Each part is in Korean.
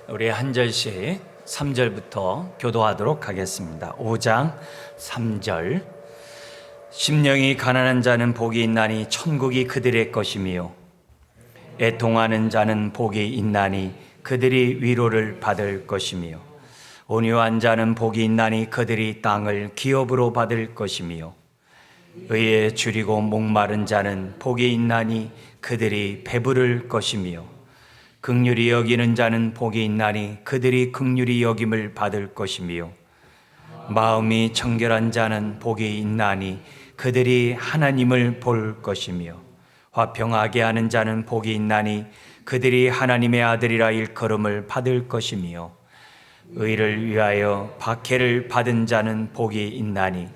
우리 한 절씩 3절부터 교도하도록 하겠습니다. 5장 3절. 심령이 가난한 자는 복이 있나니 천국이 그들의 것이며 애통하는 자는 복이 있나니 그들이 위로를 받을 것이며 온유한 자는 복이 있나니 그들이 땅을 기업으로 받을 것이며 의에 줄이고 목마른 자는 복이 있나니 그들이 배부를 것이며 긍휼히 여기는 자는 복이 있나니 그들이 긍휼히 여김을 받을 것이며 마음이 청결한 자는 복이 있나니 그들이 하나님을 볼 것이며 화평하게 하는 자는 복이 있나니 그들이 하나님의 아들이라 일컬음을 받을 것이며 의를 위하여 박해를 받은 자는 복이 있나니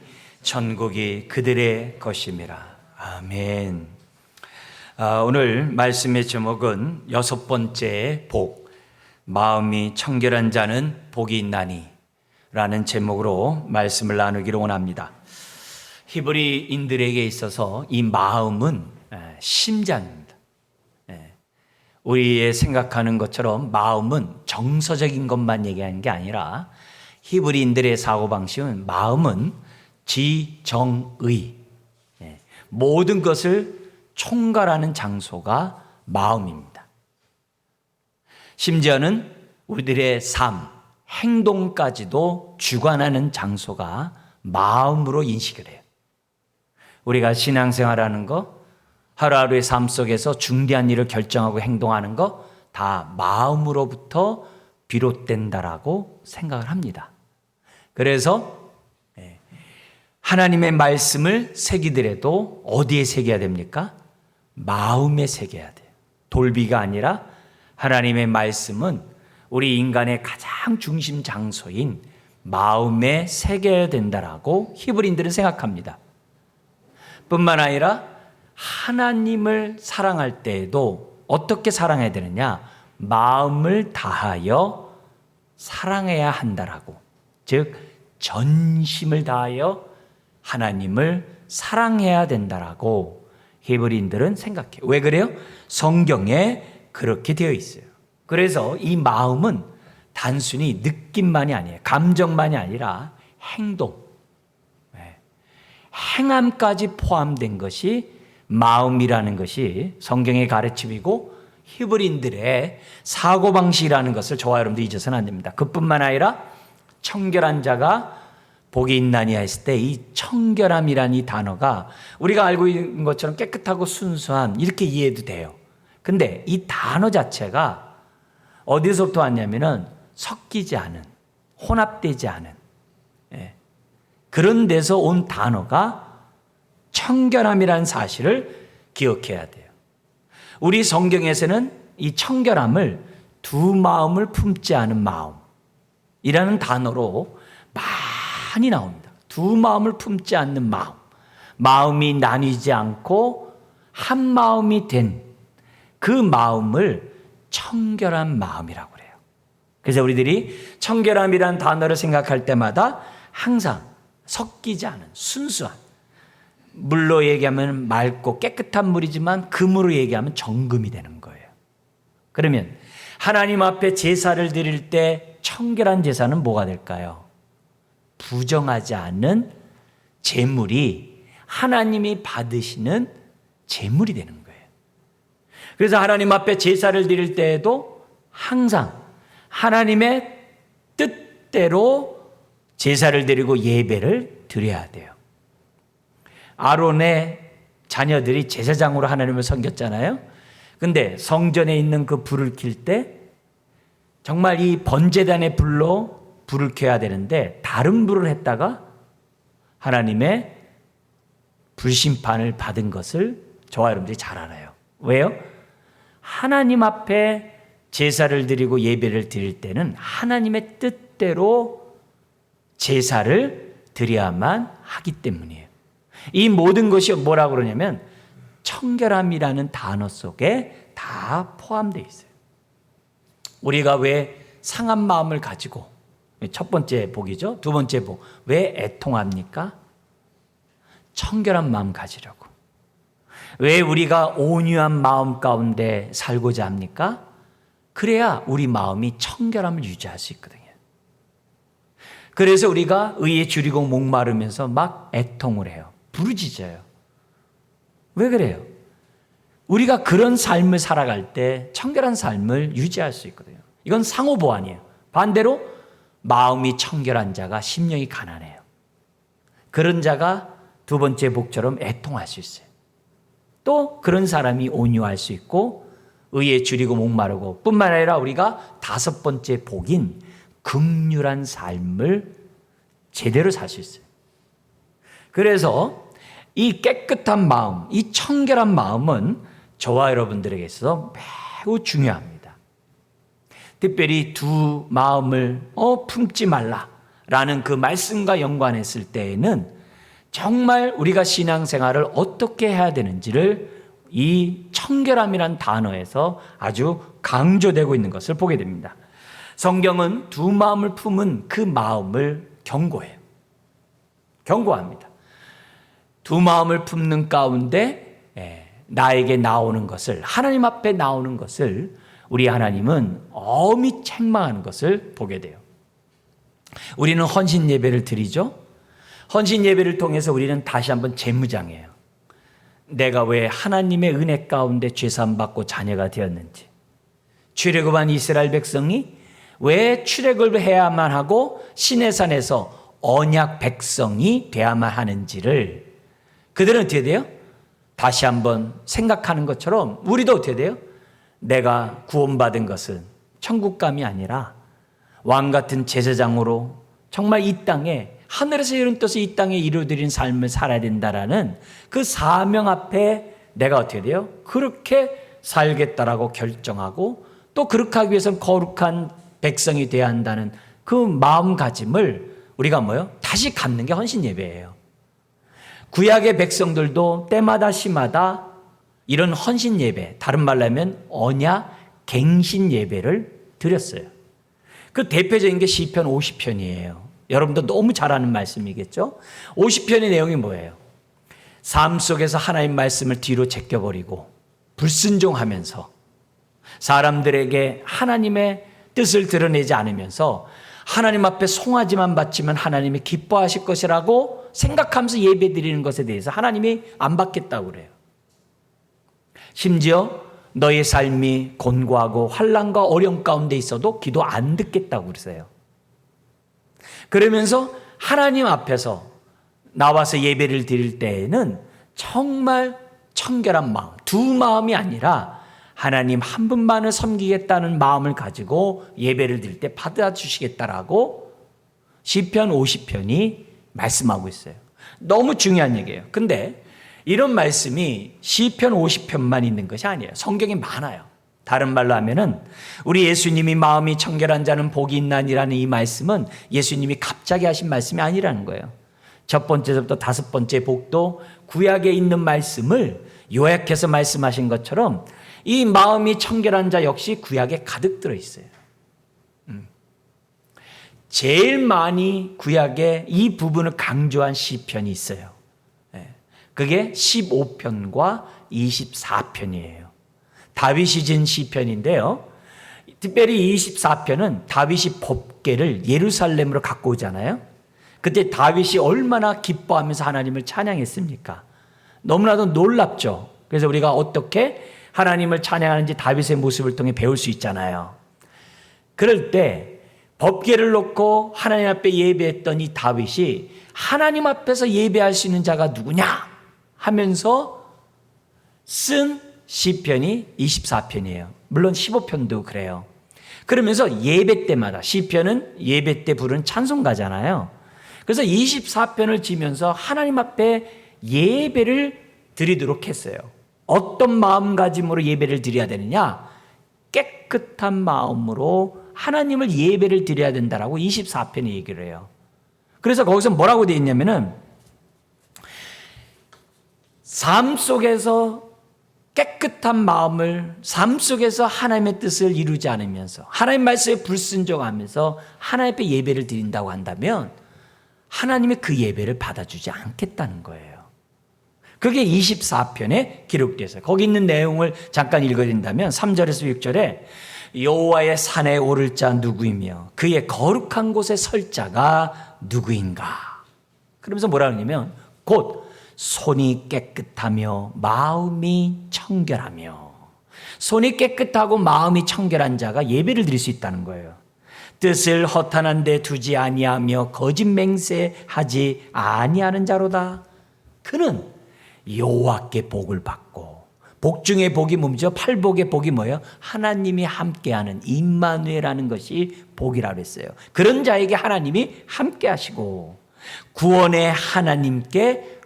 천국이 그들의 것임이라. 아멘. 오늘 말씀의 제목은 6번째 복, 마음이 청결한 자는 복이 있나니 라는 제목으로 말씀을 나누기를 원합니다. 히브리인들에게 있어서 이 마음은 심장입니다. 우리의 생각하는 것처럼 마음은 정서적인 것만 얘기하는 게 아니라 히브리인들의 사고방식은 마음은 지정의, 모든 것을 총괄하는 장소가 마음입니다. 심지어는 우리들의 삶, 행동까지도 주관하는 장소가 마음으로 인식을 해요. 우리가 신앙생활하는 거, 하루하루의 삶 속에서 중대한 일을 결정하고 행동하는 거 다 마음으로부터 비롯된다라고 생각을 합니다. 그래서 하나님의 말씀을 새기더라도 어디에 새겨야 됩니까? 마음에 새겨야 돼요. 돌비가 아니라 하나님의 말씀은 우리 인간의 가장 중심 장소인 마음에 새겨야 된다라고 히브리인들은 생각합니다. 뿐만 아니라 하나님을 사랑할 때에도 어떻게 사랑해야 되느냐? 마음을 다하여 사랑해야 한다라고. 즉 전심을 다하여 하나님을 사랑해야 된다라고 히브리인들은 생각해요. 왜 그래요? 성경에 그렇게 되어 있어요. 그래서 이 마음은 단순히 느낌만이 아니에요. 감정만이 아니라 행동, 행함까지 포함된 것이 마음이라는 것이 성경의 가르침이고 히브리인들의 사고방식이라는 것을 저와 여러분도 잊어서는 안 됩니다. 그뿐만 아니라 청결한 자가 복이 있나니 했을 때 이 청결함이라는 이 단어가 우리가 알고 있는 것처럼 깨끗하고 순수한 이렇게 이해해도 돼요. 근데 이 단어 자체가 어디서부터 왔냐면은 섞이지 않은, 혼합되지 않은 그런 데서 온 단어가 청결함이라는 사실을 기억해야 돼요. 우리 성경에서는 이 청결함을 두 마음을 품지 않은 마음이라는 단어로 많이 나옵니다. 두 마음을 품지 않는 마음, 마음이 나뉘지 않고 한 마음이 된 그 마음을 청결한 마음이라고 그래요. 그래서 우리들이 청결함이라는 단어를 생각할 때마다 항상 섞이지 않은 순수한, 물로 얘기하면 맑고 깨끗한 물이지만 금으로 얘기하면 정금이 되는 거예요. 그러면 하나님 앞에 제사를 드릴 때 청결한 제사는 뭐가 될까요? 부정하지 않은 제물이 하나님이 받으시는 제물이 되는 거예요. 그래서 하나님 앞에 제사를 드릴 때에도 항상 하나님의 뜻대로 제사를 드리고 예배를 드려야 돼요. 아론의 자녀들이 제사장으로 하나님을 섬겼잖아요. 근데 성전에 있는 그 불을 켤 때 정말 이 번제단의 불로 불을 켜야 되는데 다른 불을 했다가 하나님의 불심판을 받은 것을 저와 여러분들이 잘 알아요. 왜요? 하나님 앞에 제사를 드리고 예배를 드릴 때는 하나님의 뜻대로 제사를 드려야만 하기 때문이에요. 이 모든 것이 뭐라고 그러냐면 청결함이라는 단어 속에 다 포함되어 있어요. 우리가 왜 상한 마음을 가지고 첫 번째 복이죠. 두 번째 복. 왜 애통합니까? 청결한 마음 가지려고. 왜 우리가 온유한 마음 가운데 살고자 합니까? 그래야 우리 마음이 청결함을 유지할 수 있거든요. 그래서 우리가 의에 줄이고 목마르면서 막 애통을 해요. 부르짖어요. 왜 그래요? 우리가 그런 삶을 살아갈 때 청결한 삶을 유지할 수 있거든요. 이건 상호보완이에요. 반대로 마음이 청결한 자가 심령이 가난해요. 그런 자가 두 번째 복처럼 애통할 수 있어요. 또 그런 사람이 온유할 수 있고 의에 줄이고 목마르고 뿐만 아니라 우리가 다섯 번째 복인 긍휼한 삶을 제대로 살 수 있어요. 그래서 이 깨끗한 마음, 이 청결한 마음은 저와 여러분들에게 있어서 매우 중요합니다. 특별히 두 마음을 품지 말라라는 그 말씀과 연관했을 때에는 정말 우리가 신앙생활을 어떻게 해야 되는지를 이 청결함이란 단어에서 아주 강조되고 있는 것을 보게 됩니다. 성경은 두 마음을 품은 그 마음을 경고해요. 경고합니다. 두 마음을 품는 가운데 나에게 나오는 것을, 하나님 앞에 나오는 것을 우리 하나님은 엄히 책망하는 것을 보게 돼요. 우리는 헌신 예배를 드리죠. 헌신 예배를 통해서 우리는 다시 한번 재무장해요. 내가 왜 하나님의 은혜 가운데 죄사함 받고 자녀가 되었는지, 출애굽한 이스라엘 백성이 왜 출애굽을 해야만 하고 시내산에서 언약 백성이 돼야만 하는지를 그들은 어떻게 돼요? 다시 한번 생각하는 것처럼 우리도 어떻게 돼요? 내가 구원받은 것은 천국감이 아니라 왕 같은 제사장으로 정말 이 땅에 하늘에서 이룬 뜻을 이 땅에 이루어드린 삶을 살아야 된다라는 그 사명 앞에 내가 어떻게 돼요? 그렇게 살겠다라고 결정하고 또 그렇게 하기 위해서는 거룩한 백성이 되어야 한다는 그 마음가짐을 우리가 뭐요? 다시 갖는 게 헌신 예배예요. 구약의 백성들도 때마다 시마다 이런 헌신 예배, 다른 말로 하면 언약 갱신 예배를 드렸어요. 그 대표적인 게 시편 50편이에요. 여러분도 너무 잘 아는 말씀이겠죠? 50편의 내용이 뭐예요? 삶 속에서 하나님 말씀을 뒤로 제껴버리고 불순종하면서 사람들에게 하나님의 뜻을 드러내지 않으면서 하나님 앞에 송아지만 바치면 하나님이 기뻐하실 것이라고 생각하면서 예배 드리는 것에 대해서 하나님이 안 받겠다고 그래요. 심지어 너의 삶이 곤고하고 환난과 어려움 가운데 있어도 기도 안 듣겠다고 그러세요. 그러면서 하나님 앞에서 나와서 예배를 드릴 때에는 정말 청결한 마음, 두 마음이 아니라 하나님 한 분만을 섬기겠다는 마음을 가지고 예배를 드릴 때 받아주시겠다라고 시편 50편이 말씀하고 있어요. 너무 중요한 얘기예요. 근데 이런 말씀이 시편 50편만 있는 것이 아니에요. 성경에 많아요. 다른 말로 하면은 우리 예수님이 마음이 청결한 자는 복이 있나니라는 이 말씀은 예수님이 갑자기 하신 말씀이 아니라는 거예요. 첫 번째부터 다섯 번째 복도 구약에 있는 말씀을 요약해서 말씀하신 것처럼 이 마음이 청결한 자 역시 구약에 가득 들어있어요. 제일 많이 구약에 이 부분을 강조한 시편이 있어요. 그게 15편과 24편이에요. 다윗이 진 시편인데요. 특별히 24편은 다윗이 법궤를 예루살렘으로 갖고 오잖아요. 그때 다윗이 얼마나 기뻐하면서 하나님을 찬양했습니까? 너무나도 놀랍죠. 그래서 우리가 어떻게 하나님을 찬양하는지 다윗의 모습을 통해 배울 수 있잖아요. 그럴 때 법궤를 놓고 하나님 앞에 예배했던 이 다윗이 하나님 앞에서 예배할 수 있는 자가 누구냐 하면서 쓴 시편이 24편이에요. 물론 15편도 그래요. 그러면서 예배 때마다 시편은 예배 때 부르는 찬송가잖아요. 그래서 24편을 지면서 하나님 앞에 예배를 드리도록 했어요. 어떤 마음가짐으로 예배를 드려야 되느냐? 깨끗한 마음으로 하나님을 예배를 드려야 된다라고 24편이 얘기를 해요. 그래서 거기서 뭐라고 되어 있냐면은 삶 속에서 깨끗한 마음을 삶 속에서 하나님의 뜻을 이루지 않으면서 하나님 말씀에 불순종하면서 하나님 앞에 예배를 드린다고 한다면 하나님이 그 예배를 받아주지 않겠다는 거예요. 그게 24편에 기록되어 있어요. 거기 있는 내용을 잠깐 읽어드린다면 3절에서 6절에 여호와의 산에 오를 자 누구이며 그의 거룩한 곳에 설 자가 누구인가. 그러면서 뭐라 그러냐면 곧 손이 깨끗하며 마음이 청결하며, 손이 깨끗하고 마음이 청결한 자가 예배를 드릴 수 있다는 거예요. 뜻을 허탄한 데 두지 아니하며 거짓 맹세하지 아니하는 자로다. 그는 여호와께 복을 받고, 복 중에 복이 뭐죠? 팔복의 복이 뭐예요? 하나님이 함께하는 임마누엘이라는 것이 복이라고 했어요. 그런 자에게 하나님이 함께하시고 구원의 하나님께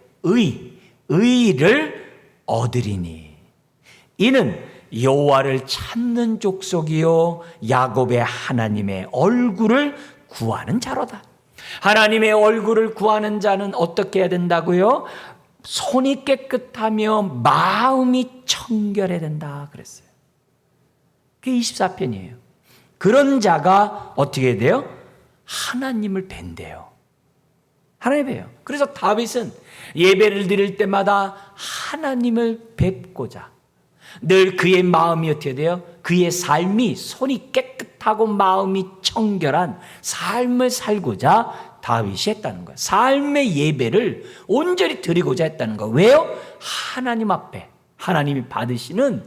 의를 얻으리니 이는 여호와를 찾는 족속이요 야곱의 하나님의 얼굴을 구하는 자로다. 하나님의 얼굴을 구하는 자는 어떻게 해야 된다고요? 손이 깨끗하며 마음이 청결해야 된다 그랬어요. 그게 24편이에요. 그런 자가 어떻게 해야 돼요? 하나님을 뵌대요. 하나님 뵈요. 그래서 다윗은 예배를 드릴 때마다 하나님을 뵙고자 늘 그의 마음이 어떻게 돼요? 그의 삶이 손이 깨끗하고 마음이 청결한 삶을 살고자 다윗이 했다는 거예요. 삶의 예배를 온전히 드리고자 했다는 거예요. 왜요? 하나님 앞에 하나님이 받으시는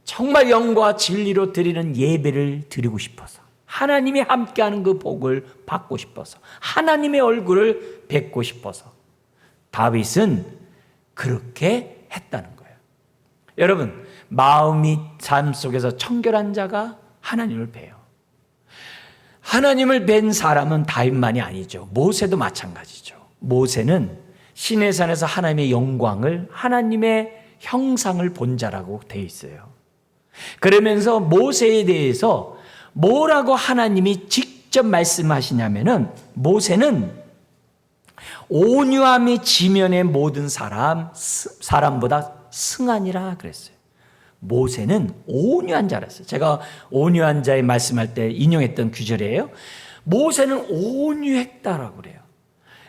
정말 영과 진리로 드리는 예배를 드리고 싶어서, 하나님이 함께하는 그 복을 받고 싶어서, 하나님의 얼굴을 뵙고 싶어서 다윗은 그렇게 했다는 거예요. 여러분, 마음이 삶 속에서 청결한 자가 하나님을 뵈요. 하나님을 뵌 사람은 다윗만이 아니죠. 모세도 마찬가지죠. 모세는 시내산에서 하나님의 영광을, 하나님의 형상을 본 자라고 되어 있어요. 그러면서 모세에 대해서 뭐라고 하나님이 직접 말씀하시냐면은 모세는 온유함이 지면의 모든 사람보다 승하니라 그랬어요. 모세는 온유한 자랬어요. 제가 온유한 자의 말씀할 때 인용했던 구절이에요. 모세는 온유했다라고 그래요.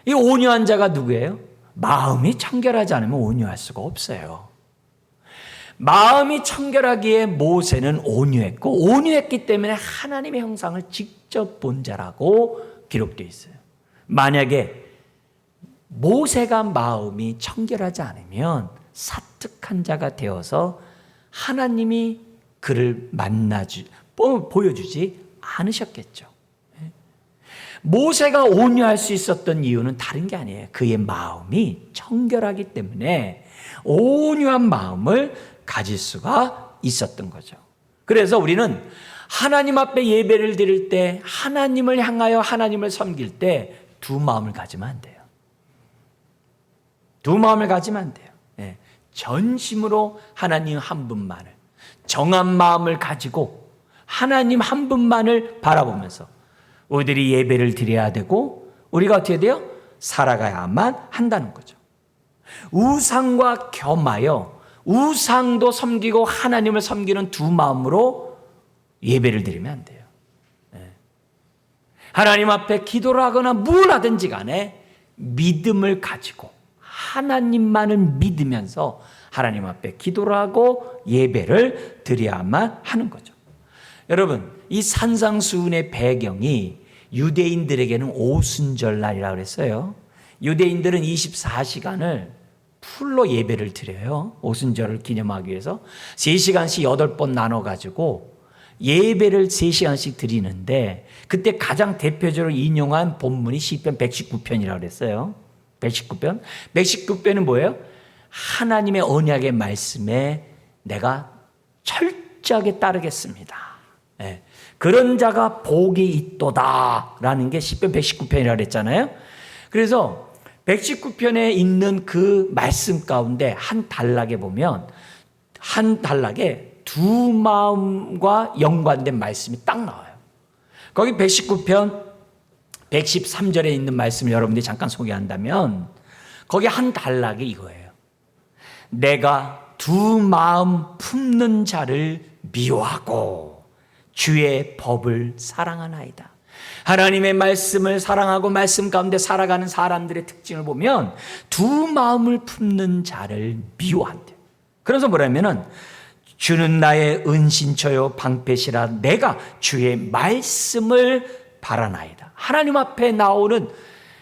이 온유한 자가 누구예요? 마음이 청결하지 않으면 온유할 수가 없어요. 마음이 청결하기에 모세는 온유했고, 온유했기 때문에 하나님의 형상을 직접 본 자라고 기록되어 있어요. 만약에 모세가 마음이 청결하지 않으면 사특한 자가 되어서 하나님이 그를 보여주지 않으셨겠죠. 모세가 온유할 수 있었던 이유는 다른 게 아니에요. 그의 마음이 청결하기 때문에 온유한 마음을 가질 수가 있었던 거죠. 그래서 우리는 하나님 앞에 예배를 드릴 때, 하나님을 향하여 하나님을 섬길 때 두 마음을 가지면 안 돼요. 두 마음을 가지면 안 돼요. 전심으로 하나님 한 분만을, 정한 마음을 가지고 하나님 한 분만을 바라보면서 우리들이 예배를 드려야 되고, 우리가 어떻게 돼요? 살아가야만 한다는 거죠. 우상과 겸하여 우상도 섬기고 하나님을 섬기는 두 마음으로 예배를 드리면 안 돼요. 하나님 앞에 기도를 하거나 뭘 하든지 간에 믿음을 가지고 하나님만을 믿으면서 하나님 앞에 기도를 하고 예배를 드려야만 하는 거죠. 여러분, 이 산상수훈의 배경이 유대인들에게는 오순절날이라고 그랬어요. 유대인들은 24시간을 풀로 예배를 드려요. 오순절을 기념하기 위해서 3시간씩 8번 나눠가지고 예배를 3시간씩 드리는데, 그때 가장 대표적으로 인용한 본문이 시편 119편이라고 그랬어요. 119편. 119편은 뭐예요? 하나님의 언약의 말씀에 내가 철저하게 따르겠습니다. 그런 자가 복이 있도다라는 게 시편 119편이라고 그랬잖아요. 그래서 119편에 있는 그 말씀 가운데 한 단락에 보면, 한 단락에 두 마음과 연관된 말씀이 딱 나와요. 거기 119편 113절에 있는 말씀을 여러분들이 잠깐 소개한다면, 거기 한 단락이 이거예요. 내가 두 마음 품는 자를 미워하고 주의 법을 사랑하나이다. 하나님의 말씀을 사랑하고 말씀 가운데 살아가는 사람들의 특징을 보면 두 마음을 품는 자를 미워한대요. 그래서 뭐냐면은 주는 나의 은신처요 방패시라. 내가 주의 말씀을 바라나이다. 하나님 앞에 나오는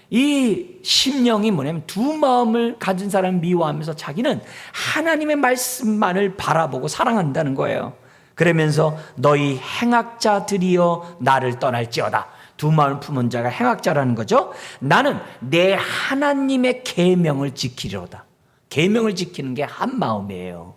이 심령이 뭐냐면 두 마음을 가진 사람을 미워하면서 자기는 하나님의 말씀만을 바라보고 사랑한다는 거예요. 그러면서 너희 행악자들이여 나를 떠날지어다. 두 마음을 품은 자가 행악자라는 거죠. 나는 내 하나님의 계명을 지키리로다. 계명을 지키는 게 한 마음이에요.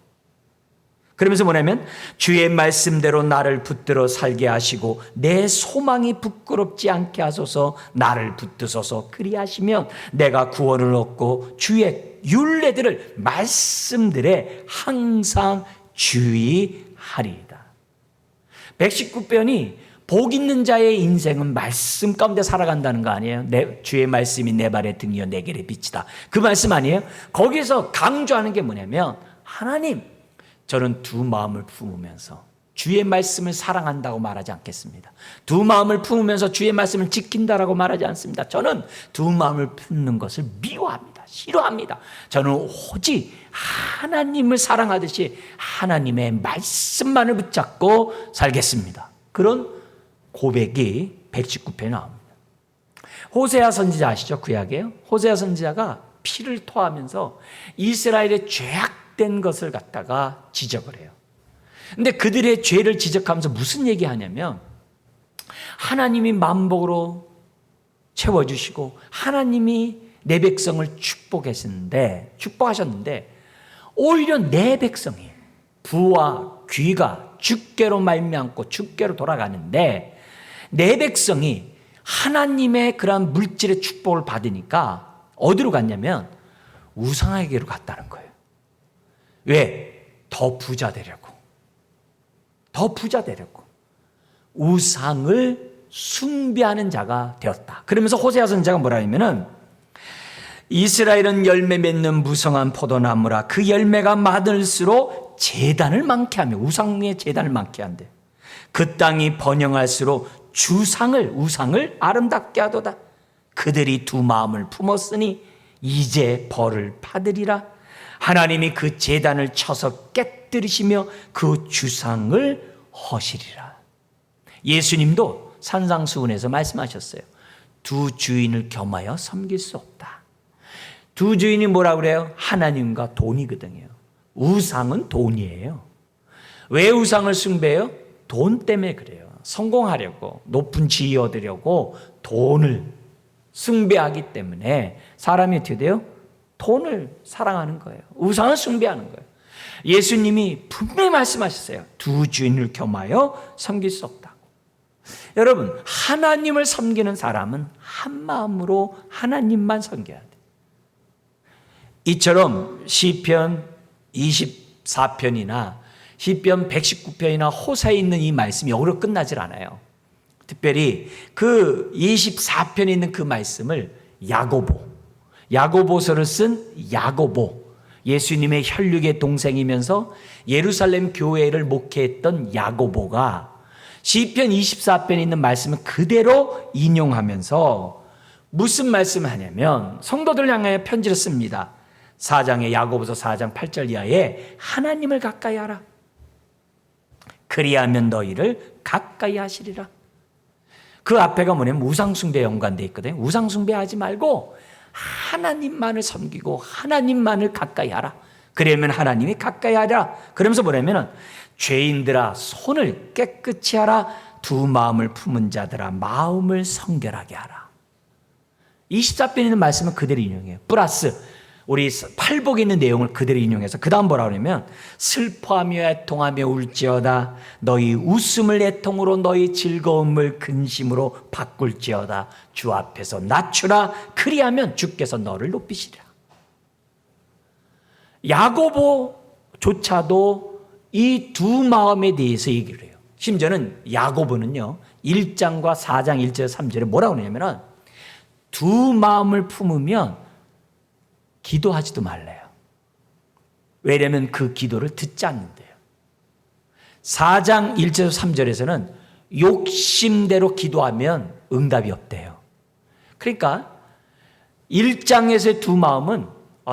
그러면서 뭐냐면 주의 말씀대로 나를 붙들어 살게 하시고 내 소망이 부끄럽지 않게 하소서. 나를 붙드소서. 그리하시면 내가 구원을 얻고 주의 율례들을 말씀들에 항상 주의하리이다. 119편이 복 있는 자의 인생은 말씀 가운데 살아간다는 거 아니에요? 주의 말씀이 내 발의 등이요 내 길의 빛이다. 그 말씀 아니에요? 거기서 강조하는 게 뭐냐면 하나님, 저는 두 마음을 품으면서 주의 말씀을 사랑한다고 말하지 않겠습니다. 두 마음을 품으면서 주의 말씀을 지킨다라고 말하지 않습니다. 저는 두 마음을 품는 것을 미워합니다. 싫어합니다. 저는 오직 하나님을 사랑하듯이 하나님의 말씀만을 붙잡고 살겠습니다. 그런 고백이 119편에 나옵니다. 호세아 선지자 아시죠? 구약에요. 호세아 선지자가 피를 토하면서 이스라엘의 죄악된 것을 갖다가 지적을 해요. 근데 그들의 죄를 지적하면서 무슨 얘기하냐면 하나님이 만복으로 채워주시고 하나님이 내 백성을 축복하셨는데 오히려 내 백성이 부와 귀가 주께로 말미암고 주께로 돌아가는데 내 백성이 하나님의 그런 물질의 축복을 받으니까 어디로 갔냐면 우상에게로 갔다는 거예요. 왜? 더 부자 되려고. 더 부자 되려고. 우상을 숭배하는 자가 되었다. 그러면서 호세아 선지자가 뭐라 하냐면은 이스라엘은 열매 맺는 무성한 포도나무라. 그 열매가 많을수록 제단을 많게 하며 우상의 제단을 많게 한대. 그 땅이 번영할수록 우상을 아름답게 하도다. 그들이 두 마음을 품었으니 이제 벌을 받으리라. 하나님이 그 제단을 쳐서 깨뜨리시며 그 주상을 허시리라. 예수님도 산상수훈에서 말씀하셨어요. 두 주인을 겸하여 섬길 수 없다. 두 주인이 뭐라고 그래요? 하나님과 돈이거든요. 우상은 돈이에요. 왜 우상을 숭배해요? 돈 때문에 그래요. 성공하려고, 높은 지위 얻으려고 돈을 숭배하기 때문에 사람이 어떻게 돼요? 돈을 사랑하는 거예요. 우상을 숭배하는 거예요. 예수님이 분명히 말씀하셨어요. 두 주인을 겸하여 섬길 수 없다고. 여러분, 하나님을 섬기는 사람은 한 마음으로 하나님만 섬겨야 돼요. 이처럼 시편 24편이나 시편 119편이나 호세에 있는 이 말씀이 여기로 끝나질 않아요. 특별히 그 24편에 있는 그 말씀을 야고보서를 쓴 야고보, 예수님의 혈육의 동생이면서 예루살렘 교회를 목회했던 야고보가 시편 24편에 있는 말씀을 그대로 인용하면서 무슨 말씀을 하냐면 성도들을 향하여 편지를 씁니다. 4장의 야고보서 4장 8절 이하에 하나님을 가까이 하라. 그리하면 너희를 가까이 하시리라. 그 앞에가 뭐냐면 우상숭배에 연관되어 있거든요. 우상숭배하지 말고 하나님만을 섬기고 하나님만을 가까이 하라. 그러면 하나님이 가까이 하라. 그러면서 뭐냐면 죄인들아 손을 깨끗이 하라. 두 마음을 품은 자들아 마음을 성결하게 하라. 24편에 있는 말씀은 그대로 인용해요. 플러스 우리 팔복에 있는 내용을 그대로 인용해서 그 다음 뭐라고 하냐면 슬퍼하며 애통하며 울지어다. 너희 웃음을 애통으로 너희 즐거움을 근심으로 바꿀지어다. 주 앞에서 낮추라. 그리하면 주께서 너를 높이시리라. 야고보조차도 이 두 마음에 대해서 얘기를 해요. 심지어는 야고보는요 1장과 4장 1절 3절에 뭐라고 하냐면 두 마음을 품으면 기도하지도 말래요. 왜냐하면 그 기도를 듣지 않는데요. 4장 1절 3절에서는 욕심대로 기도하면 응답이 없대요. 그러니까 1장에서의 두 마음은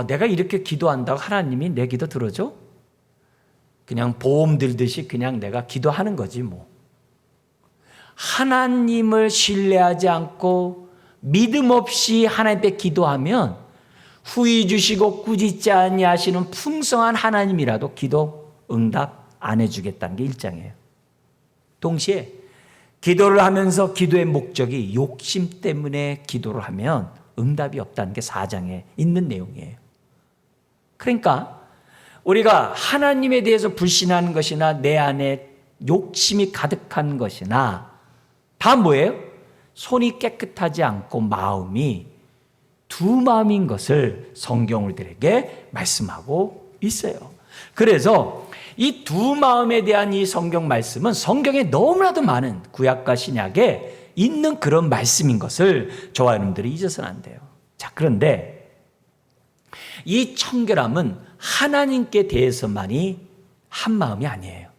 내가 이렇게 기도한다고 하나님이 내 기도 들어줘? 그냥 보험 들듯이 그냥 내가 기도하는 거지 뭐. 하나님을 신뢰하지 않고 믿음 없이 하나님께 기도하면 후히 주시고 꾸짖지 아니하시는 풍성한 하나님이라도 기도 응답 안 해주겠다는 게 1장이에요. 동시에 기도를 하면서 기도의 목적이 욕심 때문에 기도를 하면 응답이 없다는 게 4장에 있는 내용이에요. 그러니까 우리가 하나님에 대해서 불신하는 것이나 내 안에 욕심이 가득한 것이나 다 뭐예요? 손이 깨끗하지 않고 마음이 두 마음인 것을 성경 우리들에게 말씀하고 있어요. 그래서 이 두 마음에 대한 이 성경 말씀은 성경에 너무나도 많은 구약과 신약에 있는 그런 말씀인 것을 저와 여러분들이 잊어서는 안 돼요. 자, 그런데 이 청결함은 하나님께 대해서만이 한 마음이 아니에요.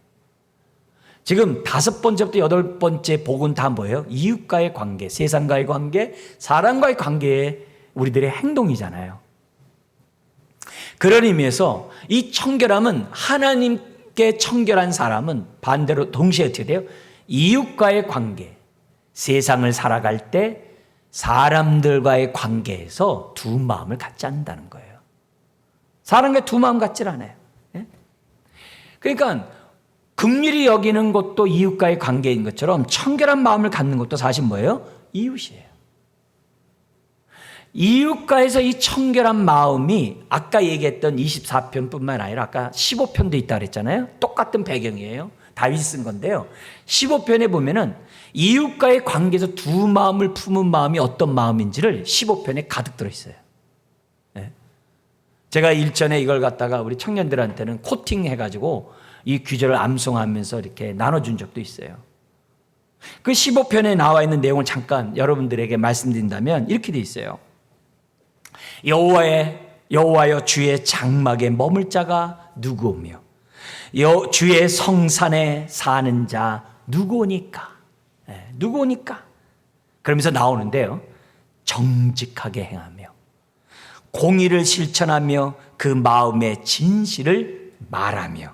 지금 5번째부터 8번째 복은 다 뭐예요? 이웃과의 관계, 세상과의 관계, 사람과의 관계에 우리들의 행동이잖아요. 그런 의미에서 이 청결함은 하나님께 청결한 사람은 반대로 동시에 어떻게 돼요? 이웃과의 관계, 세상을 살아갈 때 사람들과의 관계에서 두 마음을 갖지 않는다는 거예요. 사람과 두 마음 갖질 않아요. 그러니까 긍휼히 여기는 것도 이웃과의 관계인 것처럼 청결한 마음을 갖는 것도 사실 뭐예요? 이웃이에요. 이웃과에서 이 청결한 마음이 아까 얘기했던 24편뿐만 아니라 아까 15편도 있다고 그랬잖아요. 똑같은 배경이에요. 다윗이 쓴 건데요. 15편에 보면은 이웃과의 관계에서 두 마음을 품은 마음이 어떤 마음인지를 15편에 가득 들어있어요. 네. 제가 일전에 이걸 갖다가 우리 청년들한테는 코팅해가지고 이 귀절을 암송하면서 이렇게 나눠준 적도 있어요. 그 15편에 나와 있는 내용을 잠깐 여러분들에게 말씀드린다면 이렇게 돼 있어요. 여호와여 주의 장막에 머물 자가 누구오며 주의 성산에 사는 자 누구오니까? 누구오니까? 그러면서 나오는데요. 정직하게 행하며 공의를 실천하며 그 마음의 진실을 말하며,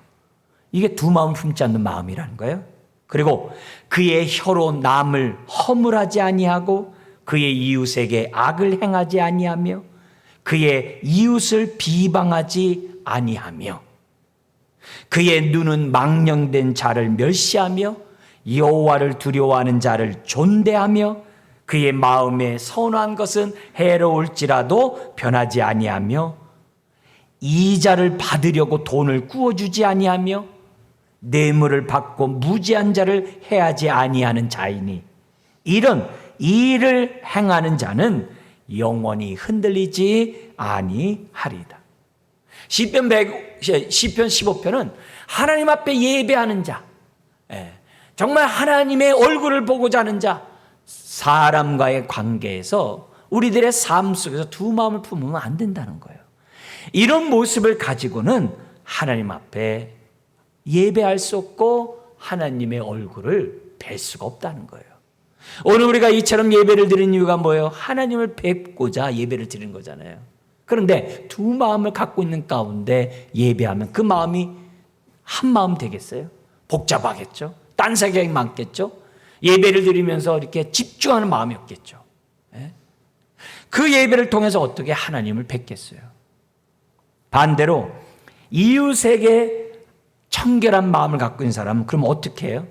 이게 두 마음을 품지 않는 마음이라는 거예요. 그리고 그의 혀로 남을 허물하지 아니하고 그의 이웃에게 악을 행하지 아니하며 그의 이웃을 비방하지 아니하며 그의 눈은 망령된 자를 멸시하며 여호와를 두려워하는 자를 존대하며 그의 마음에 선한 것은 해로울지라도 변하지 아니하며 이자를 받으려고 돈을 구워주지 아니하며 뇌물을 받고 무지한 자를 해하지 아니하는 자이니 이런 일을 행하는 자는 영원히 흔들리지 아니하리다. 시편 15편은 하나님 앞에 예배하는 자, 정말 하나님의 얼굴을 보고자 하는 자, 사람과의 관계에서 우리들의 삶 속에서 두 마음을 품으면 안 된다는 거예요. 이런 모습을 가지고는 하나님 앞에 예배할 수 없고 하나님의 얼굴을 뵐 수가 없다는 거예요. 오늘 우리가 이처럼 예배를 드리는 이유가 뭐예요? 하나님을 뵙고자 예배를 드리는 거잖아요. 그런데 두 마음을 갖고 있는 가운데 예배하면 그 마음이 한 마음 되겠어요? 복잡하겠죠? 딴 생각이 많겠죠? 예배를 드리면서 이렇게 집중하는 마음이 없겠죠. 그 예배를 통해서 어떻게 하나님을 뵙겠어요? 반대로 이웃에게 청결한 마음을 갖고 있는 사람은 그럼 어떻게 해요?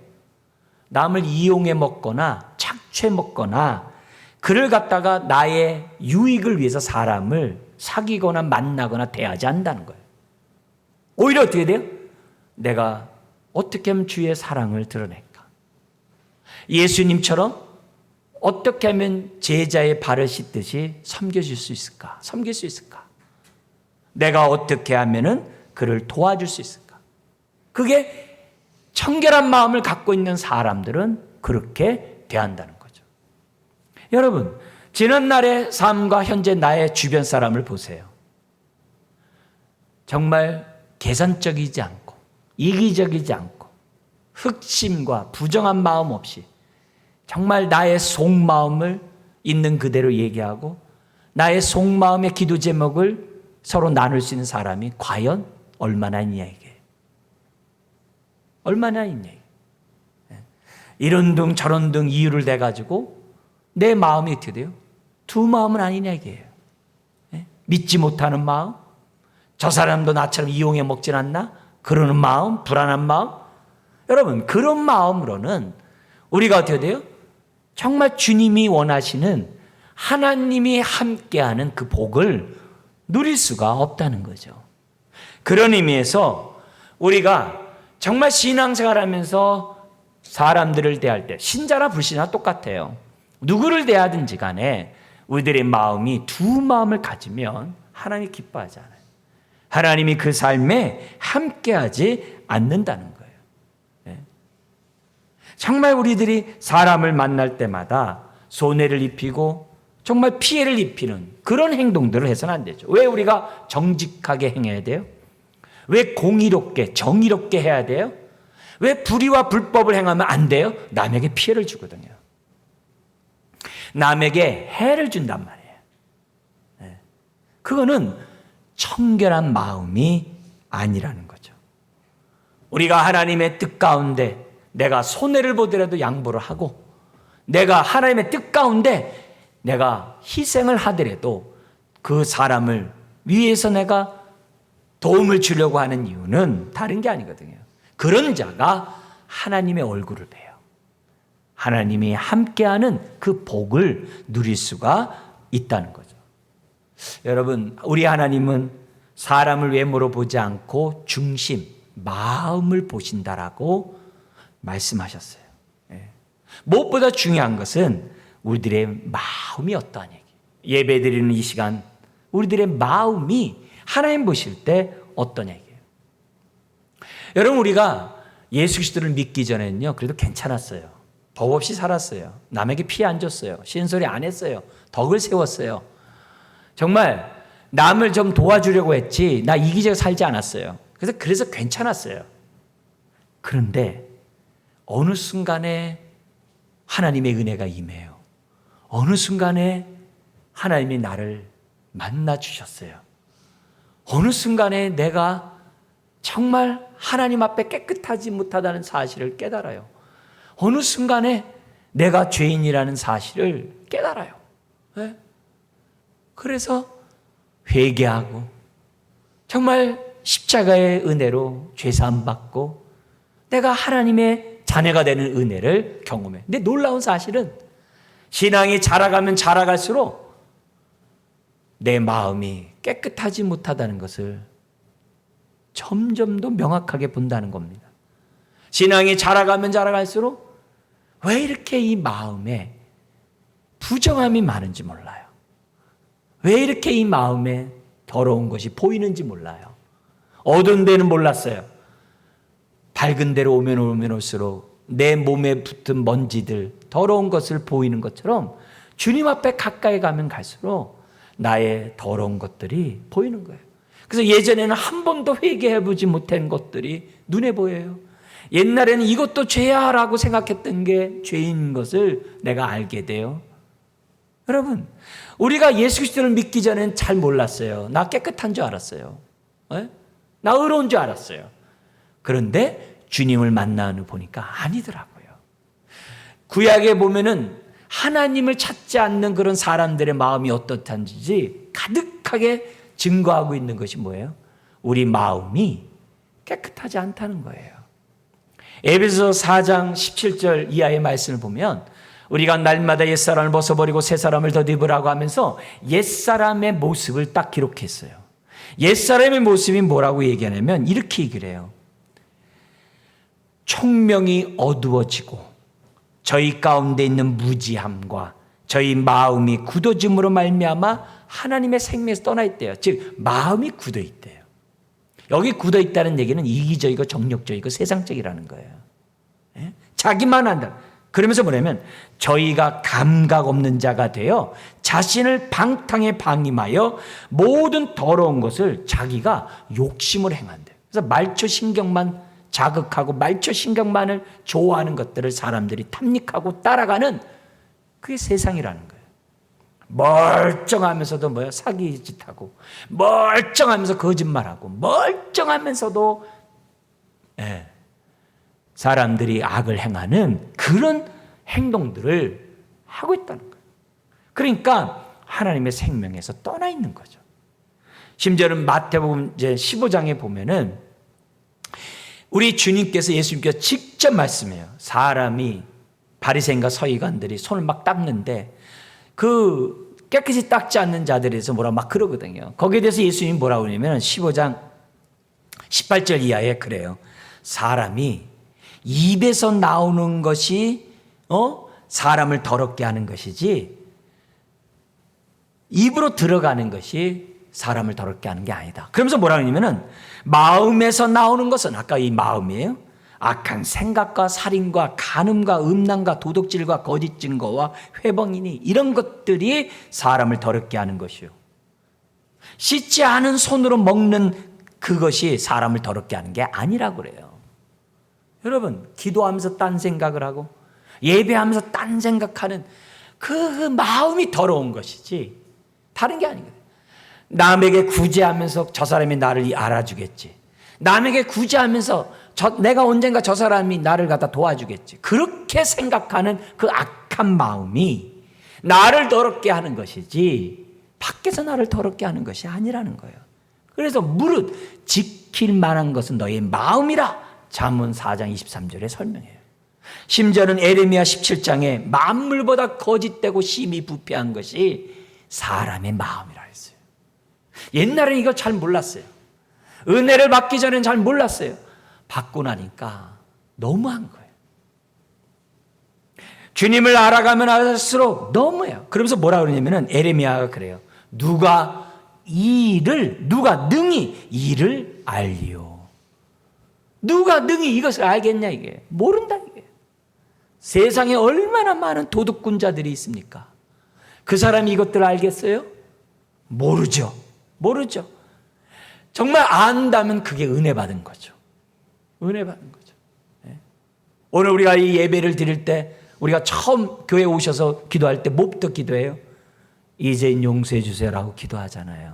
남을 이용해 먹거나 착취해 먹거나 그를 갖다가 나의 유익을 위해서 사람을 사귀거나 만나거나 대하지 않는다는 거예요. 오히려 어떻게 돼요? 내가 어떻게 하면 주의 사랑을 드러낼까? 예수님처럼 어떻게 하면 제자의 발을 씻듯이 섬겨줄 수 있을까? 섬길 수 있을까? 내가 어떻게 하면은 그를 도와줄 수 있을까? 그게 청결한 마음을 갖고 있는 사람들은 그렇게 대한다는 거죠. 여러분, 지난날의 삶과 현재 나의 주변 사람을 보세요. 정말 계산적이지 않고 이기적이지 않고 흑심과 부정한 마음 없이 정말 나의 속마음을 있는 그대로 얘기하고 나의 속마음의 기도 제목을 서로 나눌 수 있는 사람이 과연 얼마나 있냐 이게. 얼마나 있냐. 이런 등 저런 등 이유를 대가지고 내 마음이 어떻게 돼요? 두 마음은 아니냐 이게요. 믿지 못하는 마음, 저 사람도 나처럼 이용해 먹진 않나? 그러는 마음, 불안한 마음. 여러분, 그런 마음으로는 우리가 어떻게 돼요? 정말 주님이 원하시는 하나님이 함께하는 그 복을 누릴 수가 없다는 거죠. 그런 의미에서 우리가 정말 신앙생활하면서 사람들을 대할 때 신자나 불신자나 똑같아요. 누구를 대하든지 간에 우리들의 마음이 두 마음을 가지면 하나님이 기뻐하지 않아요. 하나님이 그 삶에 함께하지 않는다는 거예요. 정말 우리들이 사람을 만날 때마다 손해를 입히고 정말 피해를 입히는 그런 행동들을 해서는 안 되죠. 왜 우리가 정직하게 행해야 돼요? 왜 공의롭게 정의롭게 해야 돼요? 왜 불의와 불법을 행하면 안 돼요? 남에게 피해를 주거든요. 남에게 해를 준단 말이에요. 그거는 청결한 마음이 아니라는 거죠. 우리가 하나님의 뜻 가운데 내가 손해를 보더라도 양보를 하고, 내가 하나님의 뜻 가운데 내가 희생을 하더라도 그 사람을 위해서 내가 도움을 주려고 하는 이유는 다른 게 아니거든요. 그런 자가 하나님의 얼굴을 봬요. 하나님이 함께하는 그 복을 누릴 수가 있다는 거죠. 여러분, 우리 하나님은 사람을 외모로 보지 않고 중심, 마음을 보신다라고 말씀하셨어요. 무엇보다 중요한 것은 우리들의 마음이 어떠한 얘기. 예배드리는 이 시간 우리들의 마음이 하나님 보실 때 어떤 얘기예요. 여러분, 우리가 예수 그리스도를 믿기 전에는요 그래도 괜찮았어요. 법 없이 살았어요. 남에게 피해 안 줬어요. 신소리 안 했어요. 덕을 세웠어요. 정말 남을 좀 도와주려고 했지 나 이기적으로 살지 않았어요. 그래서 괜찮았어요. 그런데 어느 순간에 하나님의 은혜가 임해요. 어느 순간에 하나님이 나를 만나 주셨어요. 어느 순간에 내가 정말 하나님 앞에 깨끗하지 못하다는 사실을 깨달아요. 어느 순간에 내가 죄인이라는 사실을 깨달아요. 네? 그래서 회개하고 정말 십자가의 은혜로 죄사함 받고 내가 하나님의 자녀가 되는 은혜를 경험해. 근데 놀라운 사실은 신앙이 자라가면 자라갈수록 내 마음이 깨끗하지 못하다는 것을 점점 더 명확하게 본다는 겁니다. 신앙이 자라가면 자라갈수록 왜 이렇게 이 마음에 부정함이 많은지 몰라요. 왜 이렇게 이 마음에 더러운 것이 보이는지 몰라요. 어두운 데는 몰랐어요. 밝은 데로 오면 올수록 내 몸에 붙은 먼지들, 더러운 것을 보이는 것처럼 주님 앞에 가까이 가면 갈수록 나의 더러운 것들이 보이는 거예요. 그래서 예전에는 한 번도 회개해보지 못한 것들이 눈에 보여요. 옛날에는 이것도 죄야라고 생각했던 게 죄인 것을 내가 알게 돼요. 여러분, 우리가 예수 그리스도를 믿기 전엔 잘 몰랐어요. 나 깨끗한 줄 알았어요. 나 의로운 줄 알았어요. 그런데 주님을 만나는 보니까 아니더라고요. 구약에 보면은 하나님을 찾지 않는 그런 사람들의 마음이 어떻단지 가득하게 증거하고 있는 것이 뭐예요? 우리 마음이 깨끗하지 않다는 거예요. 에베소서 4장 17절 이하의 말씀을 보면 우리가 날마다 옛사람을 벗어버리고 새사람을 덧입으라고 하면서 옛사람의 모습을 딱 기록했어요. 옛사람의 모습이 뭐라고 얘기하냐면 이렇게 얘기를 해요. 총명이 어두워지고 저희 가운데 있는 무지함과 저희 마음이 굳어짐으로 말미암아 하나님의 생명에서 떠나 있대요. 즉 마음이 굳어 있대요. 여기 굳어 있다는 얘기는 이기적이고 정욕적이고 세상적이라는 거예요. 자기만 한다. 그러면서 뭐냐면 저희가 감각 없는 자가 되어 자신을 방탕에 방임하여 모든 더러운 것을 자기가 욕심을 행한대요. 그래서 말초신경만 자극하고 말초신경만을 좋아하는 것들을 사람들이 탐닉하고 따라가는 그게 세상이라는 거예요. 멀쩡하면서도 뭐야? 사기짓하고 멀쩡하면서 거짓말하고 멀쩡하면서도 사람들이 악을 행하는 그런 행동들을 하고 있다는 거예요. 그러니까 하나님의 생명에서 떠나 있는 거죠. 심지어는 마태복음 이제 15장에 보면은 우리 주님께서, 예수님께서 직접 말씀해요. 사람이, 바리새인과 서기관들이 손을 막 닦는데 그 깨끗이 닦지 않는 자들에서 뭐라 막 그러거든요. 거기에 대해서 예수님이 뭐라고 그러냐면 15장 18절 이하에 그래요. 사람이 입에서 나오는 것이 사람을 더럽게 하는 것이지 입으로 들어가는 것이 사람을 더럽게 하는 게 아니다. 그러면서 뭐라 그러냐면은 마음에서 나오는 것은, 아까 이 마음이에요. 악한 생각과 살인과 간음과 음란과 도둑질과 거짓 증거와 회방이니 이런 것들이 사람을 더럽게 하는 것이요. 씻지 않은 손으로 먹는 그것이 사람을 더럽게 하는 게 아니라고 그래요. 여러분, 기도하면서 딴 생각을 하고 예배하면서 딴 생각하는 그 마음이 더러운 것이지 다른 게 아니거든요. 남에게 구제하면서 저 사람이 나를 알아주겠지. 남에게 구제하면서 내가 언젠가 저 사람이 나를 갖다 도와주겠지. 그렇게 생각하는 그 악한 마음이 나를 더럽게 하는 것이지 밖에서 나를 더럽게 하는 것이 아니라는 거예요. 그래서 무릇 지킬 만한 것은 너의 마음이라 잠언 4장 23절에 설명해요. 심지어는 에레미야 17장에 만물보다 거짓되고 심히 부패한 것이 사람의 마음이라 했어요. 옛날에 이거 잘 몰랐어요. 은혜를 받기 전엔 잘 몰랐어요. 받고 나니까 너무한 거예요. 주님을 알아가면 알수록 너무해요. 그러면서 뭐라 그러냐면은 에레미야가 그래요. 누가 능히 이를 알리요. 누가 능히 이것을 알겠냐 이게. 모른다 이게. 세상에 얼마나 많은 도둑꾼자들이 있습니까? 그 사람이 이것들을 알겠어요? 모르죠. 정말 안다면 그게 은혜 받은 거죠. 은혜 받은 거죠. 오늘 우리가 이 예배를 드릴 때 우리가 처음 교회 오셔서 기도할 때 뭐부터 기도해요? 이제는 용서해 주세요라고 기도하잖아요.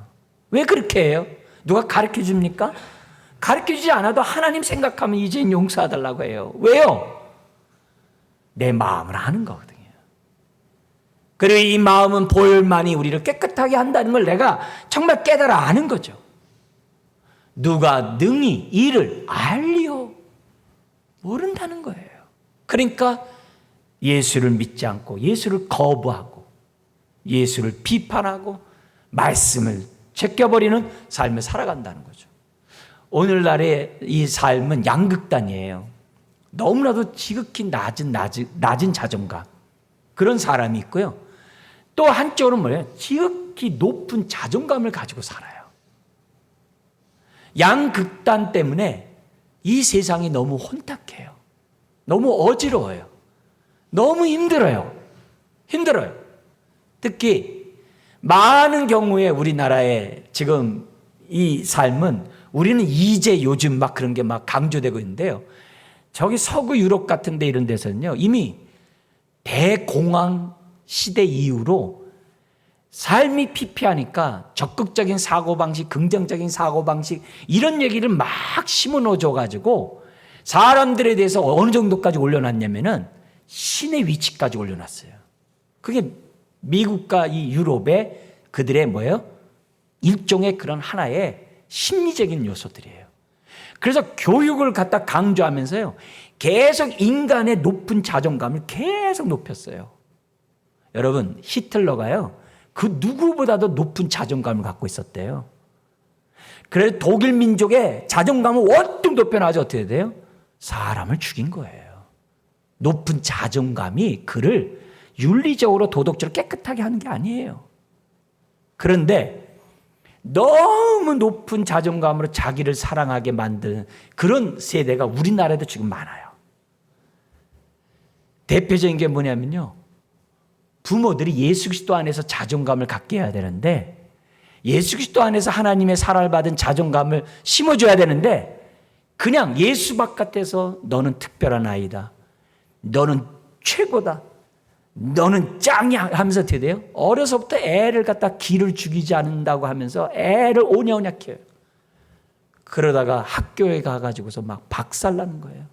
왜 그렇게 해요? 누가 가르쳐 줍니까? 가르쳐 주지 않아도 하나님 생각하면 이제는 용서해달라고 해요. 왜요? 내 마음을 아는 거거든요. 그리고 이 마음은 보혈만이 우리를 깨끗하게 한다는 걸 내가 정말 깨달아 아는 거죠. 누가 능히 이를 알리요? 모른다는 거예요. 그러니까 예수를 믿지 않고 예수를 거부하고 예수를 비판하고 말씀을 제껴버리는 삶을 살아간다는 거죠. 오늘날의 이 삶은 양극단이에요. 너무나도 지극히 낮은 자존감, 그런 사람이 있고요. 또 한쪽으로는 뭐예요? 지극히 높은 자존감을 가지고 살아요. 양극단 때문에 이 세상이 너무 혼탁해요. 너무 어지러워요. 너무 힘들어요. 특히 많은 경우에 우리나라의 지금 이 삶은 우리는 이제 요즘 막 그런 게 막 강조되고 있는데요. 저기 서구 유럽 같은 데 이런 데서는요. 이미 대공황 시대 이후로 삶이 피폐하니까 적극적인 사고방식, 긍정적인 사고방식 이런 얘기를 막 심어넣어줘가지고 사람들에 대해서 어느 정도까지 올려놨냐면은 신의 위치까지 올려놨어요. 그게 미국과 이 유럽의 그들의 뭐예요? 일종의 그런 하나의 심리적인 요소들이에요. 그래서 교육을 갖다 강조하면서요. 계속 인간의 높은 자존감을 계속 높였어요. 여러분, 히틀러가요. 그 누구보다도 높은 자존감을 갖고 있었대요. 그래서 독일 민족의 자존감을 월등 높여놔서 어떻게 돼요? 사람을 죽인 거예요. 높은 자존감이 그를 윤리적으로 도덕적으로 깨끗하게 하는 게 아니에요. 그런데 너무 높은 자존감으로 자기를 사랑하게 만드는 그런 세대가 우리나라에도 지금 많아요. 대표적인 게 뭐냐면요. 부모들이 예수 그리스도 안에서 자존감을 갖게 해야 되는데 예수 그리스도 안에서 하나님의 사랑을 받은 자존감을 심어줘야 되는데 그냥 예수 바깥에서 너는 특별한 아이다. 너는 최고다. 너는 짱이야 하면서 어떻게 돼요? 어려서부터 애를 갖다 기를 죽이지 않는다고 하면서 애를 오냐오냐 키워요. 그러다가 학교에 가가지고서 막 박살나는 거예요.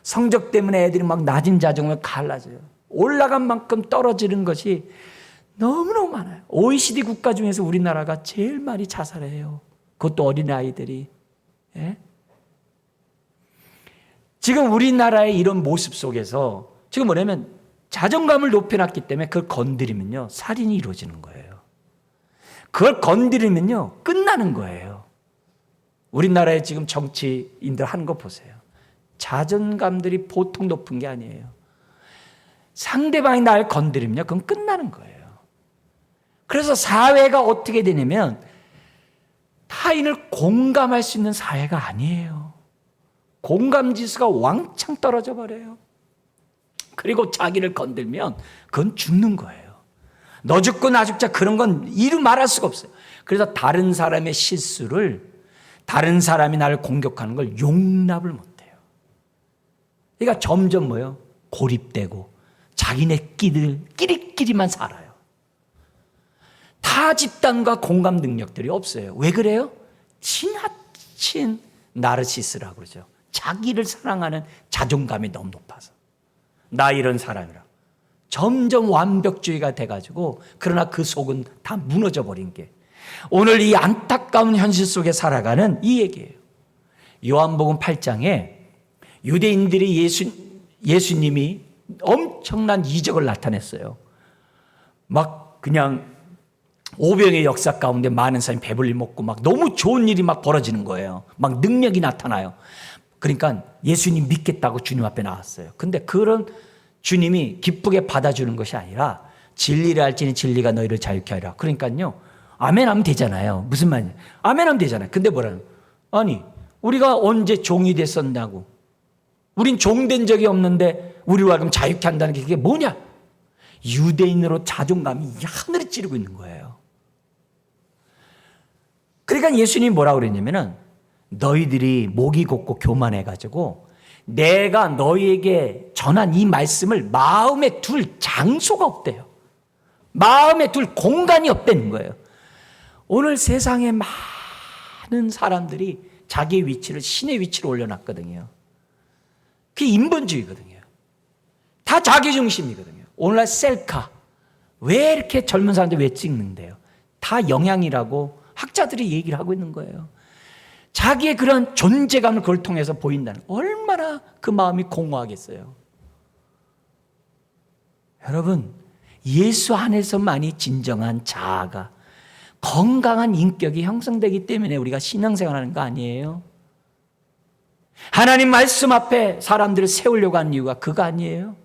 성적 때문에 애들이 막 낮은 자정을 갈라져요. 올라간 만큼 떨어지는 것이 너무너무 많아요. OECD 국가 중에서 우리나라가 제일 많이 자살해요. 그것도 어린아이들이. 예? 지금 우리나라의 이런 모습 속에서 지금 뭐냐면 자존감을 높여놨기 때문에 그걸 건드리면요 살인이 이루어지는 거예요. 그걸 건드리면요 끝나는 거예요. 우리나라의 지금 정치인들 하는 거 보세요. 자존감들이 보통 높은 게 아니에요. 상대방이 날 건드리면요 그건 끝나는 거예요. 그래서 사회가 어떻게 되냐면 타인을 공감할 수 있는 사회가 아니에요. 공감 지수가 왕창 떨어져 버려요. 그리고 자기를 건들면 그건 죽는 거예요. 너 죽고 나 죽자 그런 건 이루 말할 수가 없어요. 그래서 다른 사람의 실수를 다른 사람이 나를 공격하는 걸 용납을 못해요. 그러니까 점점 뭐예요? 고립되고 자기네끼리만 살아요. 타 집단과 공감 능력들이 없어요. 왜 그래요? 지나친 나르시스라고 그러죠. 자기를 사랑하는 자존감이 너무 높아서. 나 이런 사람이라. 점점 완벽주의가 돼가지고 그러나 그 속은 다 무너져 버린 게 오늘 이 안타까운 현실 속에 살아가는 이 얘기예요. 요한복음 8장에 유대인들이 예수님이 엄청난 이적을 나타냈어요. 막 그냥 오병의 역사 가운데 많은 사람이 배불리 먹고 막 너무 좋은 일이 막 벌어지는 거예요. 막 능력이 나타나요. 그러니까 예수님 믿겠다고 주님 앞에 나왔어요. 근데 그런 주님이 기쁘게 받아주는 것이 아니라 진리를 알지니 진리가 너희를 자유케 하리라. 그러니까요. 아멘 하면 되잖아요. 무슨 말이냐. 아멘 하면 되잖아요. 근데 뭐라는 아니 우리가 언제 종이 됐었냐고. 우린 종된 적이 없는데 우리로 하여금 자유케 한다는 게 그게 뭐냐. 유대인으로 자존감이 하늘에 찌르고 있는 거예요. 그러니까 예수님이 뭐라고 그랬냐면은 너희들이 목이 곧고 교만해가지고 내가 너희에게 전한 이 말씀을 마음에 둘 장소가 없대요. 마음에 둘 공간이 없다는 거예요. 오늘 세상에 많은 사람들이 자기의 위치를 신의 위치로 올려놨거든요. 그게 인본주의거든요. 다 자기중심이거든요. 오늘날 셀카 왜 이렇게 젊은 사람들 왜 찍는데요? 다 영향이라고 학자들이 얘기를 하고 있는 거예요. 자기의 그런 존재감을 그걸 통해서 보인다는 얼마나 그 마음이 공허하겠어요. 여러분 예수 안에서만이 진정한 자아가 건강한 인격이 형성되기 때문에 우리가 신앙생활하는 거 아니에요? 하나님 말씀 앞에 사람들을 세우려고 하는 이유가 그거 아니에요?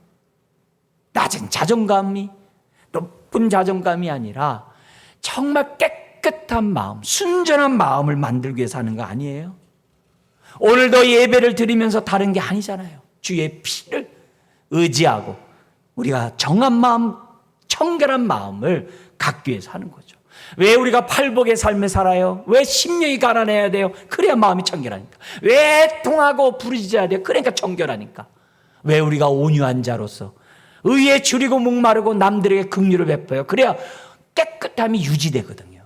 낮은 자존감이 높은 자존감이 아니라 정말 깨끗한 마음, 순전한 마음을 만들기 위해서 하는 거 아니에요? 오늘도 예배를 드리면서 다른 게 아니잖아요. 주의 피를 의지하고 우리가 정한 마음, 청결한 마음을 갖기 위해서 하는 거죠. 왜 우리가 팔복의 삶을 살아요? 왜 심령이 가난해야 돼요? 그래야 마음이 청결하니까. 왜 통하고 부르짖어야 돼요? 그러니까 청결하니까. 왜 우리가 온유한 자로서 의에 줄이고 목마르고 남들에게 긍휼을 베풀어요? 그래야 깨끗함이 유지되거든요.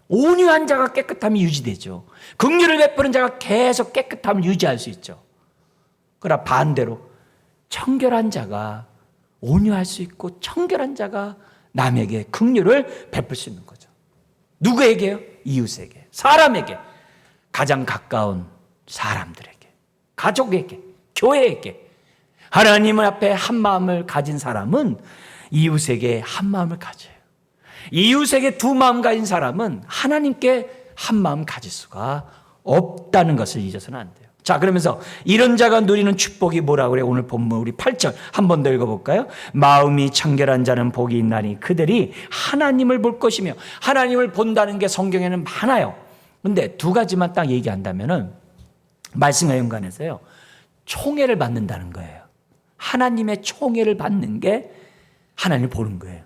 온유한 자가 깨끗함이 유지되죠. 긍휼을 베푸는 자가 계속 깨끗함을 유지할 수 있죠. 그러나 반대로 청결한 자가 온유할 수 있고 청결한 자가 남에게 긍휼을 베풀 수 있는 거죠. 누구에게요? 이웃에게, 사람에게, 가장 가까운 사람들에게, 가족에게, 교회에게. 하나님 앞에 한 마음을 가진 사람은 이웃에게 한 마음을 가져요. 이웃에게 두 마음 가진 사람은 하나님께 한 마음 가질 수가 없다는 것을 잊어서는 안 돼요. 자, 그러면서 이런 자가 누리는 축복이 뭐라고 그래요? 오늘 본문 우리 8절 한 번 더 읽어볼까요? 마음이 청결한 자는 복이 있나니 그들이 하나님을 볼 것이며. 하나님을 본다는 게 성경에는 많아요. 근데 두 가지만 딱 얘기한다면은 말씀과 연관해서요, 총애를 받는다는 거예요. 하나님의 총애를 받는 게 하나님을 보는 거예요.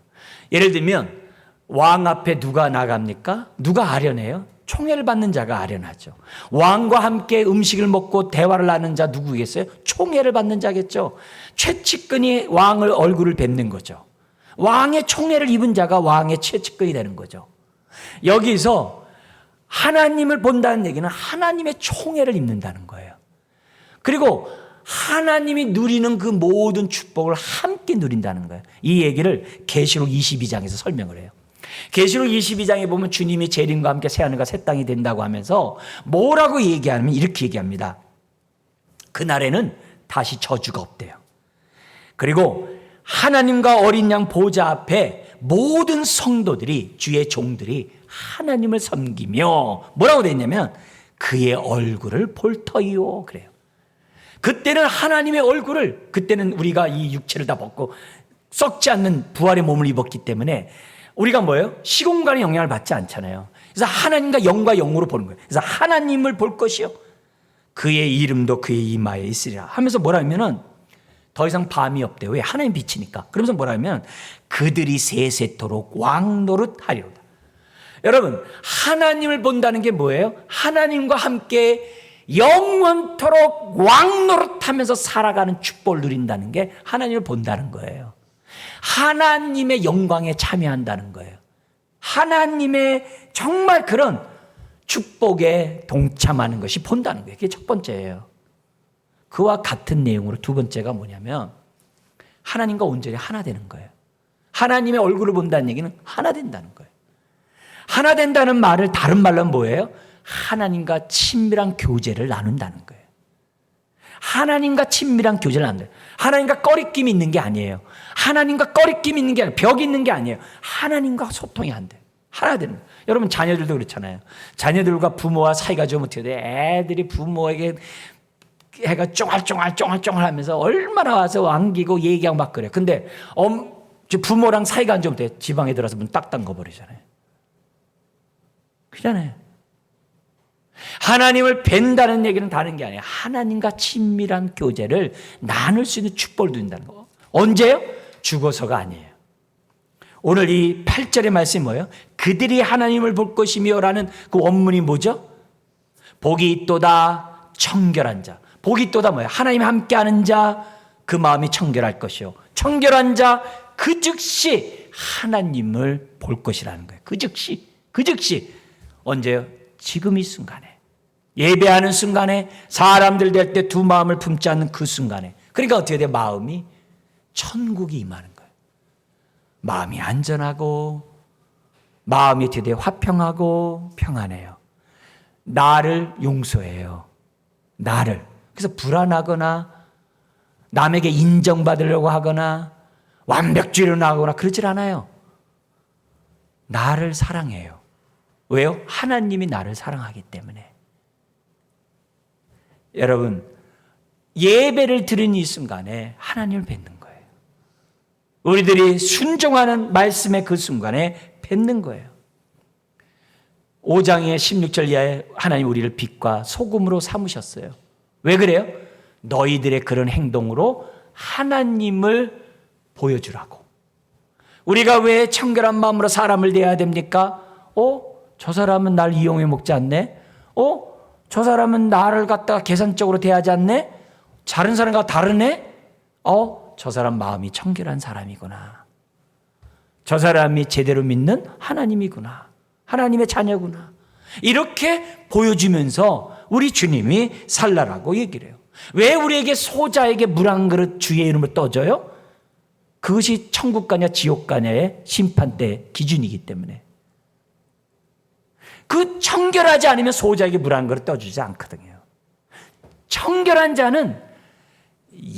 예를 들면 왕 앞에 누가 나갑니까? 누가 아련해요? 총애를 받는 자가 아련하죠. 왕과 함께 음식을 먹고 대화를 하는 자 누구겠어요? 총애를 받는 자겠죠. 최측근이 왕을 얼굴을 뵙는 거죠. 왕의 총애를 입은 자가 왕의 최측근이 되는 거죠. 여기서 하나님을 본다는 얘기는 하나님의 총애를 입는다는 거예요. 그리고 하나님이 누리는 그 모든 축복을 함께 누린다는 거예요. 이 얘기를 계시록 22장에서 설명을 해요. 계시록 22장에 보면 주님이 재림과 함께 새하늘과 새 땅이 된다고 하면서 뭐라고 얘기하냐면 이렇게 얘기합니다. 그날에는 다시 저주가 없대요. 그리고 하나님과 어린 양 보좌 앞에 모든 성도들이, 주의 종들이 하나님을 섬기며 뭐라고 되어 있냐면 그의 얼굴을 볼 터이요 그래요. 그때는 하나님의 얼굴을, 그때는 우리가 이 육체를 다 벗고 썩지 않는 부활의 몸을 입었기 때문에 우리가 뭐예요? 시공간의 영향을 받지 않잖아요. 그래서 하나님과 영과 영으로 보는 거예요. 그래서 하나님을 볼 것이요 그의 이름도 그의 이마에 있으리라 하면서 뭐라 하면은 더 이상 밤이 없대요. 왜? 하나님 빛이니까. 그러면서 뭐라 하면 그들이 세세토록 왕노릇하리로다. 여러분, 하나님을 본다는 게 뭐예요? 하나님과 함께 영원토록 왕노릇하면서 살아가는 축복을 누린다는 게 하나님을 본다는 거예요. 하나님의 영광에 참여한다는 거예요. 하나님의 정말 그런 축복에 동참하는 것이 본다는 거예요. 그게 첫 번째예요. 그와 같은 내용으로 두 번째가 뭐냐면 하나님과 온전히 하나 되는 거예요. 하나님의 얼굴을 본다는 얘기는 하나 된다는 거예요. 하나 된다는 말을 다른 말로 뭐예요? 하나님과 친밀한 교제를 나눈다는 거예요. 하나님과 친밀한 교제를 나눈다. 하나님과 꺼리낌이 있는 게 아니에요. 하나님과 꺼리낌이 있는 게 아니에요. 벽이 있는 게 아니에요. 하나님과 소통이 안 돼요. 하나 되는 거예요. 여러분 자녀들도 그렇잖아요. 자녀들과 부모와 사이가 좀 어떻게 돼? 애들이 부모에게 애가 쫑알쫑알 하면서 얼마나 와서 안기고 얘기하고 막 그래요. 근데 부모랑 사이가 안 좋으면 지방에 들어서 문 딱 잠궈버리잖아요. 그잖아요. 하나님을 뵌다는 얘기는 다른 게 아니에요. 하나님과 친밀한 교제를 나눌 수 있는 축복을 누린다는 거. 언제요? 죽어서가 아니에요. 오늘 이 8절의 말씀이 뭐예요? 그들이 하나님을 볼 것이며 라는 그 원문이 뭐죠? 복이 있도다 청결한 자. 복이 있도다 뭐예요? 하나님 함께하는 자 그 마음이 청결할 것이요. 청결한 자 그 즉시 하나님을 볼 것이라는 거예요. 그 즉시 언제요? 지금 이 순간에 예배하는 순간에 사람들 될 때 두 마음을 품지 않는 그 순간에 그러니까 어떻게 돼요? 마음이 천국이 임하는 거예요. 마음이 안전하고 마음이 어떻게 돼요? 화평하고 평안해요. 나를 용서해요. 나를. 그래서 불안하거나 남에게 인정받으려고 하거나 완벽주의로 하거나 그러질 않아요. 나를 사랑해요. 왜요? 하나님이 나를 사랑하기 때문에. 여러분, 예배를 드리는 이 순간에 하나님을 뵙는 거예요. 우리들이 순종하는 말씀의 그 순간에 뵙는 거예요. 5장의 16절 이하에 하나님 우리를 빛과 소금으로 삼으셨어요. 왜 그래요? 너희들의 그런 행동으로 하나님을 보여주라고. 우리가 왜 청결한 마음으로 사람을 대해야 됩니까? 저 사람은 날 이용해 먹지 않네? 저 사람은 나를 갖다가 계산적으로 대하지 않네? 다른 사람과 다르네? 저 사람 마음이 청결한 사람이구나. 저 사람이 제대로 믿는 하나님이구나. 하나님의 자녀구나. 이렇게 보여주면서 우리 주님이 살라라고 얘기를 해요. 왜 우리에게 소자에게 물 한 그릇 주의 이름을 떠줘요? 그것이 천국 가냐 지옥 가냐의 심판대 기준이기 때문에. 그 청결하지 않으면 소자에게 물 한 그릇 떠주지 않거든요. 청결한 자는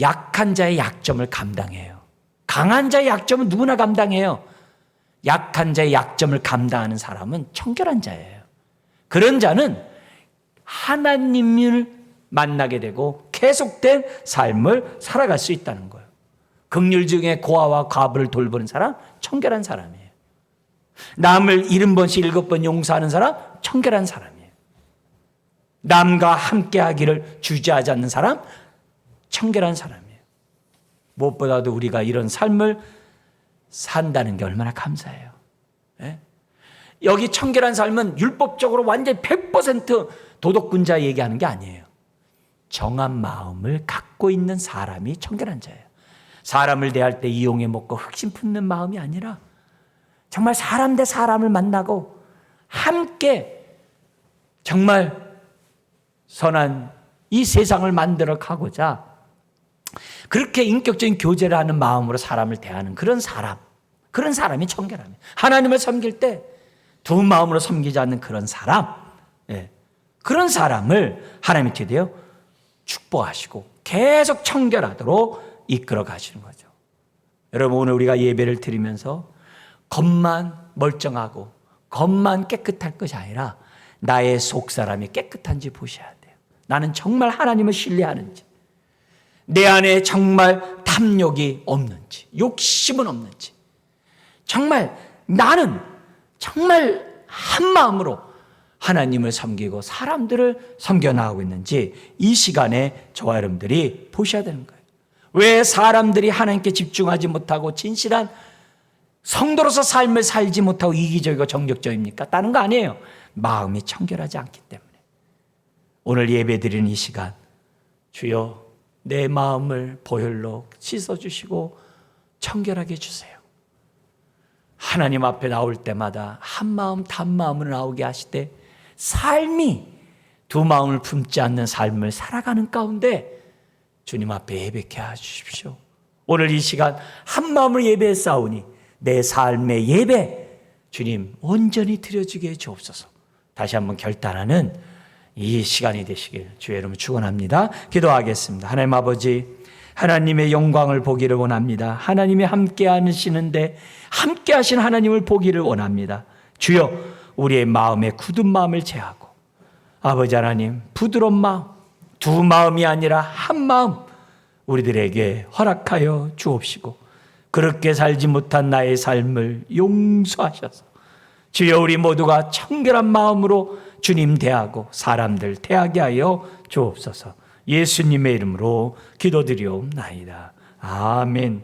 약한 자의 약점을 감당해요. 강한 자의 약점은 누구나 감당해요. 약한 자의 약점을 감당하는 사람은 청결한 자예요. 그런 자는 하나님을 만나게 되고 계속된 삶을 살아갈 수 있다는 거예요. 긍휼 중에 고아와 과부를 돌보는 사람, 청결한 사람이에요. 남을 70번씩 7번 용서하는 사람, 청결한 사람이에요. 남과 함께하기를 주저하지 않는 사람, 청결한 사람이에요. 무엇보다도 우리가 이런 삶을 산다는 게 얼마나 감사해요. 네? 여기 청결한 삶은 율법적으로 완전히 100% 도덕군자 얘기하는 게 아니에요. 정한 마음을 갖고 있는 사람이 청결한 자예요. 사람을 대할 때 이용해 먹고 흑심 품는 마음이 아니라 정말 사람 대 사람을 만나고 함께 정말 선한 이 세상을 만들어 가고자 그렇게 인격적인 교제를 하는 마음으로 사람을 대하는 그런 사람이 청결함이에요. 하나님을 섬길 때 두 마음으로 섬기지 않는 그런 사람, 그런 사람을 하나님이 어떻게 돼요? 축복하시고 계속 청결하도록 이끌어 가시는 거죠. 여러분, 오늘 우리가 예배를 드리면서 겉만 멀쩡하고 겉만 깨끗할 것이 아니라 나의 속사람이 깨끗한지 보셔야 돼요. 나는 정말 하나님을 신뢰하는지, 내 안에 정말 탐욕이 없는지, 욕심은 없는지, 정말 나는 정말 한 마음으로 하나님을 섬기고 사람들을 섬겨나가고 있는지 이 시간에 저와 여러분들이 보셔야 되는 거예요. 왜 사람들이 하나님께 집중하지 못하고 진실한 성도로서 삶을 살지 못하고 이기적이고 정적적입니까? 다른 거 아니에요. 마음이 청결하지 않기 때문에. 오늘 예배 드리는 이 시간, 주여 내 마음을 보혈로 씻어주시고 청결하게 해주세요. 하나님 앞에 나올 때마다 한 마음 단마음으로 나오게 하시되 삶이 두 마음을 품지 않는 삶을 살아가는 가운데 주님 앞에 예배케 하십시오. 오늘 이 시간 한 마음으로 예배했사오니 내 삶의 예배 주님 온전히 드려지게 해 주옵소서. 다시 한번 결단하는 이 시간이 되시길 주의 이름으로 축원합니다. 기도하겠습니다. 하나님 아버지, 하나님의 영광을 보기를 원합니다. 하나님이 함께 하시는데 함께 하신 하나님을 보기를 원합니다. 주여, 우리의 마음에 굳은 마음을 제하고 아버지 하나님 부드러운 마음, 두 마음이 아니라 한 마음 우리들에게 허락하여 주옵시고 그렇게 살지 못한 나의 삶을 용서하셔서 주여 우리 모두가 청결한 마음으로 주님 대하고 사람들 대하게 하여 주옵소서. 예수님의 이름으로 기도드리옵나이다. 아멘.